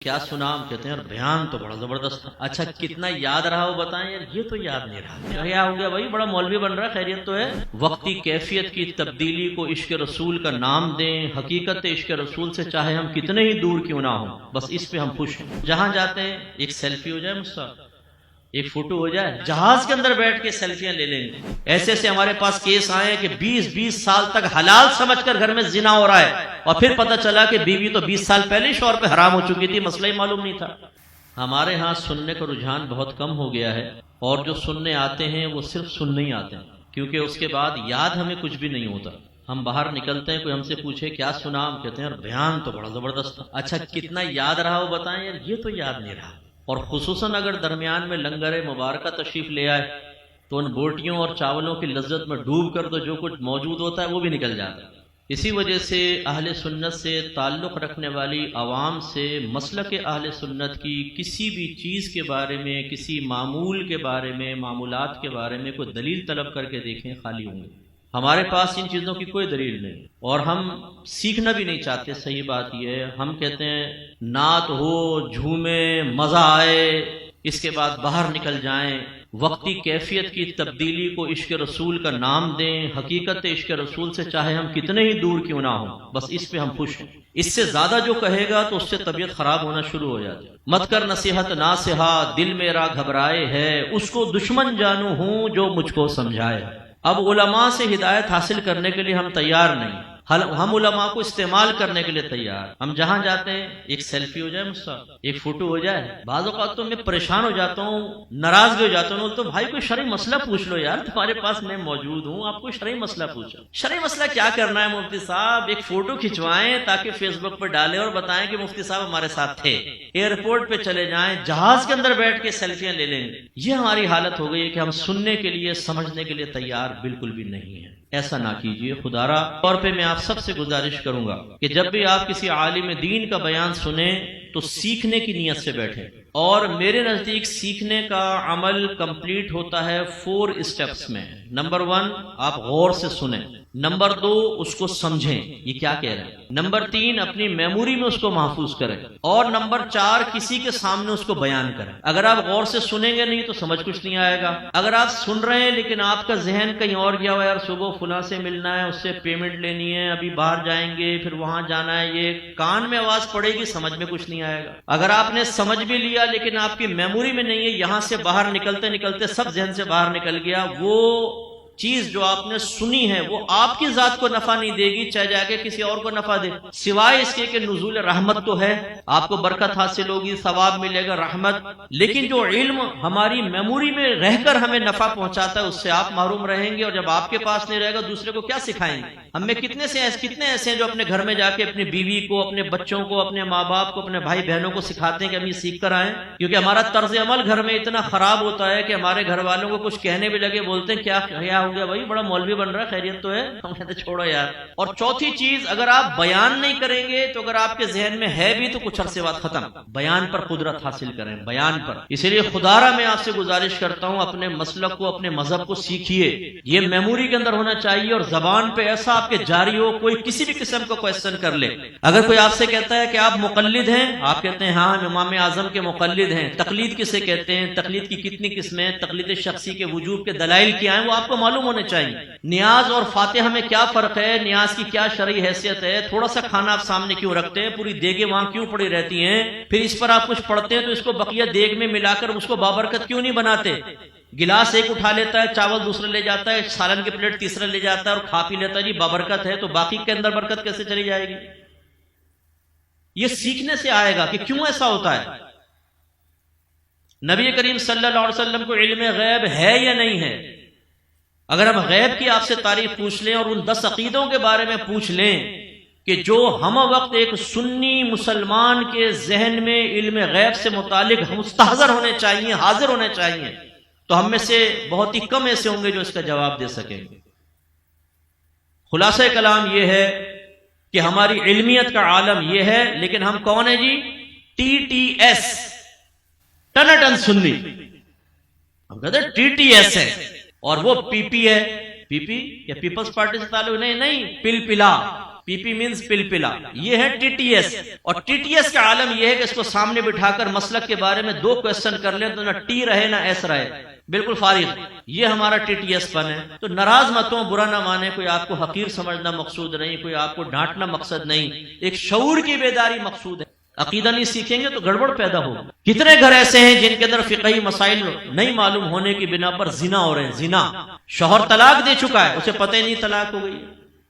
کیا سنا؟ ہم کہتے ہیں اور بیان تو بڑا زبردست تھا. اچھا کتنا یاد رہا وہ بتائیں یار. یہ تو یاد نہیں رہا. کیا ہو گیا بھائی؟ بڑا مولوی بن رہا ہے. خیریت تو ہے؟ وقتی کیفیت کی تبدیلی کو عشق رسول کا نام دیں. حقیقت عشق رسول سے چاہے ہم کتنے ہی دور کیوں نہ ہوں، بس اس پہ ہم خوش ہیں. جہاں جاتے ہیں ایک سیلفی ہو جائے مجھ سے، ایک فوٹو ہو جائے. جہاز کے اندر بیٹھ کے سیلفیاں لے لیں گے. ایسے ایسے ہمارے پاس کیس آئے کہ 20 سال تک حلال سمجھ کر گھر میں زنا ہو رہا ہے، اور پھر پتہ چلا کہ بیوی تو 20 سال پہلے ہی شوہر پہ حرام ہو چکی تھی، مسئلہ ہی معلوم نہیں تھا. ہمارے ہاں سننے کا رجحان بہت کم ہو گیا ہے، اور جو سننے آتے ہیں وہ صرف سننے ہی آتے ہیں، کیونکہ اس کے بعد یاد ہمیں کچھ بھی نہیں ہوتا. ہم باہر نکلتے ہیں، کوئی ہم سے پوچھے کیا سنا؟ ہم کہتے ہیں اور بیان تو بڑا زبردست تھا. اچھا کتنا یاد رہا وہ بتائیں یار. یہ تو یاد نہیں رہا. اور خصوصاً اگر درمیان میں لنگر مبارکہ تشریف لے آئے تو ان بوٹیوں اور چاولوں کی لذت میں ڈوب کر تو جو کچھ موجود ہوتا ہے وہ بھی نکل جاتا ہے. اسی وجہ سے اہل سنت سے تعلق رکھنے والی عوام سے مسلک اہل سنت کی کسی بھی چیز کے بارے میں، کسی معمول کے بارے میں، معمولات کے بارے میں کوئی دلیل طلب کر کے دیکھیں، خالی ہوں گے. ہمارے پاس ان چیزوں کی کوئی دلیل نہیں، اور ہم سیکھنا بھی نہیں چاہتے. صحیح بات یہ ہے، ہم کہتے ہیں نعت ہو، جھومیں، مزہ آئے، اس کے بعد باہر نکل جائیں. وقتی کیفیت کی تبدیلی کو عشق رسول کا نام دیں. حقیقت عشق رسول سے چاہے ہم کتنے ہی دور کیوں نہ ہوں، بس اس پہ ہم خوش ہیں. اس سے زیادہ جو کہے گا تو اس سے طبیعت خراب ہونا شروع ہو جاتی ہے. مت کر نصیحت ناصحا، دل میرا گھبرائے ہے، اس کو دشمن جانو ہوں جو مجھ کو سمجھائے. اب علماء سے ہدایت حاصل کرنے کے لیے ہم تیار نہیں، ہم علماء کو استعمال کرنے کے لیے تیار. ہم جہاں جاتے ہیں ایک سیلفی ہو جائے مجھ سے، ایک فوٹو ہو جائے. بعض اوقات تو میں پریشان ہو جاتا ہوں، ناراض بھی ہو جاتا ہوں. تو بھائی کوئی شرعی مسئلہ پوچھ لو یار، تمہارے پاس میں موجود ہوں، آپ کوئی شرعی مسئلہ پوچھو. شرعی مسئلہ کیا کرنا ہے مفتی صاحب؟ ایک فوٹو کھنچوائیں تاکہ فیس بک پر ڈالیں اور بتائیں کہ مفتی صاحب ہمارے ساتھ تھے. ایئرپورٹ پہ چلے جائیں، جہاز کے اندر بیٹھ کے سیلفیاں لے لیں. یہ ہماری حالت ہو گئی ہے کہ ہم سننے کے لیے، سمجھنے کے لیے تیار بالکل بھی نہیں ہے. ایسا نہ کیجیے. خدارا طور پہ میں آپ سب سے گزارش کروں گا کہ جب بھی آپ کسی عالم دین کا بیان سنیں تو سیکھنے کی نیت سے بیٹھیں. اور میرے نزدیک سیکھنے کا عمل کمپلیٹ ہوتا ہے 4 اسٹیپس میں. نمبر 1 آپ غور سے سنیں. نمبر 2 اس کو سمجھیں یہ کیا کہہ رہے ہیں. نمبر 3 اپنی میموری میں اس کو محفوظ کریں. اور نمبر 4 کسی کے سامنے اس کو بیان کریں. اگر آپ غور سے سنیں گے نہیں تو سمجھ کچھ نہیں آئے گا. اگر آپ سن رہے ہیں لیکن آپ کا ذہن کہیں اور گیا ہوا ہے، یار صبح فلاں سے ملنا ہے، اس سے پیمنٹ لینی ہے، ابھی باہر جائیں گے، پھر وہاں جانا ہے، یہ کان میں آواز پڑے گی، سمجھ میں کچھ نہیں آئے گا. اگر آپ نے سمجھ بھی لیا لیکن آپ کی میموری میں نہیں ہے، یہاں سے باہر نکلتے نکلتے سب ذہن سے باہر نکل گیا، وہ چیز جو آپ نے سنی ہے وہ آپ کی ذات کو نفع نہیں دے گی، چاہے جا کے کسی اور کو نفع دے. سوائے اس کے کہ نزول رحمت تو ہے، آپ کو برکت حاصل ہوگی، ثواب ملے گا، رحمت. لیکن جو علم ہماری میموری میں رہ کر ہمیں نفع پہنچاتا ہے اس سے آپ محروم رہیں گے. اور جب آپ کے پاس نہیں رہے گا دوسرے کو کیا سکھائیں گے؟ ہم میں کتنے ایسے ہیں جو اپنے گھر میں جا کے اپنی بیوی کو، اپنے بچوں کو، اپنے ماں باپ کو، اپنے بھائی بہنوں کو سکھاتے ہیں کہ ہم یہ سیکھ کر آئیں. کیونکہ ہمارا طرز عمل گھر میں اتنا خراب ہوتا ہے کہ ہمارے گھر والوں کو کچھ کہنے بھی لگے بولتے ہیں کیا ہو گیا بھائی؟ بڑا مولوی بن رہا ہے. خیریت تو ہے؟ ہم کہتے چھوڑو یار. اور چوتھی چیز، اگر آپ بیان نہیں کریں گے تو اگر آپ کے ذہن میں ہے بھی تو کچھ عرصے بعد ختم. بیان پر قدرت حاصل کریں، بیان پر. اسی لیے خدارا میں آپ سے گزارش کرتا ہوں اپنے مسلک کو، اپنے مذہب کو سیکھیے. یہ میموری کے اندر ہونا چاہیے اور زبان پہ ایسا آپ کے جاری ہو، کوئی کسی بھی قسم کا کویسچن کر لے. اگر کوئی آپ سے کہتا ہے کہ آپ مقلد ہیں، آپ کہتے ہیں ہاں امام اعظم کے مقلد ہیں. تقلید کسے کہتے ہیں؟ تقلید کی کتنی قسمیں ہیں؟ تقلید شخصی کے وجوب کے دلائل کیا ہیں وہ آپ کو معلوم ہونے چاہیے. نیاز اور فاتحہ میں کیا فرق ہے؟ نیاز کی کیا شرعی حیثیت ہے؟ تھوڑا سا کھانا آپ سامنے کیوں رکھتے ہیں؟ پوری دیگیں وہاں کیوں پڑی رہتی ہیں؟ پھر اس پر آپ کچھ پڑھتے ہیں تو اس کو بقیہ دیگ میں ملا کر اس کو بابرکت کیوں نہیں بناتے؟ گلاس ایک اٹھا لیتا ہے، چاول دوسرا لے جاتا ہے، سالن کی پلیٹ تیسرا لے جاتا ہے اور کھا پی لیتا ہے، جی بابرکت ہے. تو باقی کے اندر برکت کیسے چلی جائے گی؟ یہ سیکھنے سے آئے گا کہ کیوں ایسا ہوتا ہے. نبی کریم صلی اللہ علیہ وسلم کو علم غیب ہے یا نہیں ہے؟ اگر ہم غیب کی آپ سے تعریف پوچھ لیں اور ان 10 عقیدوں کے بارے میں پوچھ لیں کہ جو ہم وقت ایک سنی مسلمان کے ذہن میں علم غیب سے متعلق مستحضر ہونے چاہیے، حاضر ہونے چاہیے، تو ہم میں سے بہت ہی کم ایسے ہوں گے جو اس کا جواب دے سکیں گے. خلاصہ کلام یہ ہے کہ ہماری علمیت کا عالم یہ ہے، لیکن ہم کون ہیں جی؟ TTS، ٹنٹن سنی. ہم کہتے ہیں TTS ہے اور وہ PP ہے. PP یا پیپلز پارٹی سے تعلق نہیں، پل پلا. پی پی مینز پلپلا، یہ ہے ٹی ٹی ایس. اور ٹی ٹی ایس کا عالم یہ ہے کہ اس کو سامنے بٹھا کر مسلک کے بارے میں 2 کویسچن کر لیں تو نہ ٹی رہے نہ ایس رہے، بالکل فارغ. یہ ہمارا ٹی ٹی ایس پن ہے. تو ناراض مت ہوں، برا نہ مانے، کوئی آپ کو حقیر سمجھنا مقصود نہیں، کوئی آپ کو ڈانٹنا مقصد نہیں، ایک شعور کی بیداری مقصود ہے. عقیدہ نہیں سیکھیں گے تو گڑبڑ پیدا ہوگی. کتنے گھر ایسے ہیں جن کے اندر فقہی مسائل نہیں معلوم ہونے کی بنا پر زنا ہو رہے ہیں. زنا، شوہر طلاق دے چکا ہے، اسے پتہ ہی نہیں طلاق ہو گئی،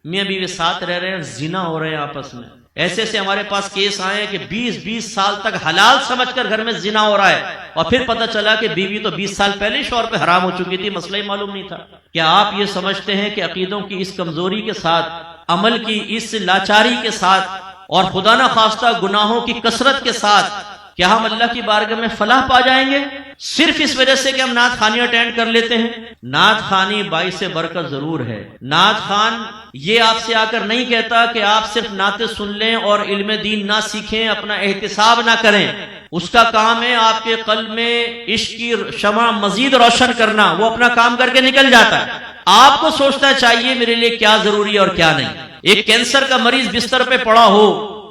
میاں بیوی ساتھ رہ رہے ہیں، زنا ہو رہے ہیں آپس میں. ایسے سے ہمارے پاس کیس آئے ہیں کہ 20 سال تک حلال سمجھ کر گھر میں زنا ہو رہا ہے، اور پھر پتہ چلا کہ بیوی تو 20 سال پہلے ہی شوہر پہ حرام ہو چکی تھی، مسئلہ ہی معلوم نہیں تھا. کیا آپ یہ سمجھتے ہیں کہ عقیدوں کی اس کمزوری کے ساتھ، عمل کی اس لاچاری کے ساتھ، اور خدا نہ خواستہ گناہوں کی کثرت کے ساتھ کیا ہم اللہ کی بارگاہ میں فلاح پا جائیں گے صرف اس وجہ سے کہ ہم نعت خوانی اٹینڈ کر لیتے ہیں؟ نعت خوانی باعث برکت ضرور ہے. نعت خوان یہ آپ سے آ کر نہیں کہتا کہ آپ صرف نعتیں سن لیں اور علم دین نہ سیکھیں، اپنا احتساب نہ کریں. اس کا کام ہے آپ کے قلب میں عشق کی شمع مزید روشن کرنا، وہ اپنا کام کر کے نکل جاتا ہے. آپ کو سوچنا چاہیے میرے لیے کیا ضروری ہے اور کیا نہیں. ایک کینسر کا مریض بستر پہ پڑا ہو،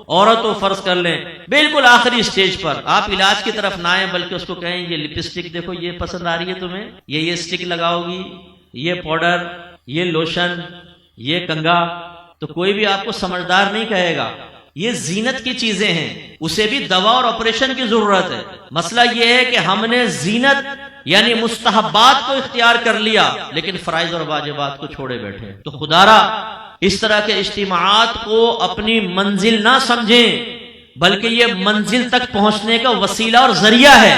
عورت تو فرض کر لیں بالکل آخری سٹیج پر، آپ علاج کی طرف نہ آئیں بلکہ اس کو کہیں یہ لپسٹک دیکھو یہ پسند آ رہی ہے تمہیں، یہ سٹک لگاؤ گی، یہ پاؤڈر، یہ لوشن، یہ کنگا، تو کوئی بھی آپ کو سمجھدار نہیں کہے گا. یہ زینت کی چیزیں ہیں، اسے بھی دوا اور آپریشن کی ضرورت ہے. مسئلہ یہ ہے کہ ہم نے زینت یعنی مستحبات کو اختیار کر لیا لیکن فرائض اور واجبات کو چھوڑے بیٹھے. تو خدا را اس طرح کے اجتماعات کو اپنی منزل نہ سمجھیں بلکہ یہ منزل تک پہنچنے کا وسیلہ اور ذریعہ ہے.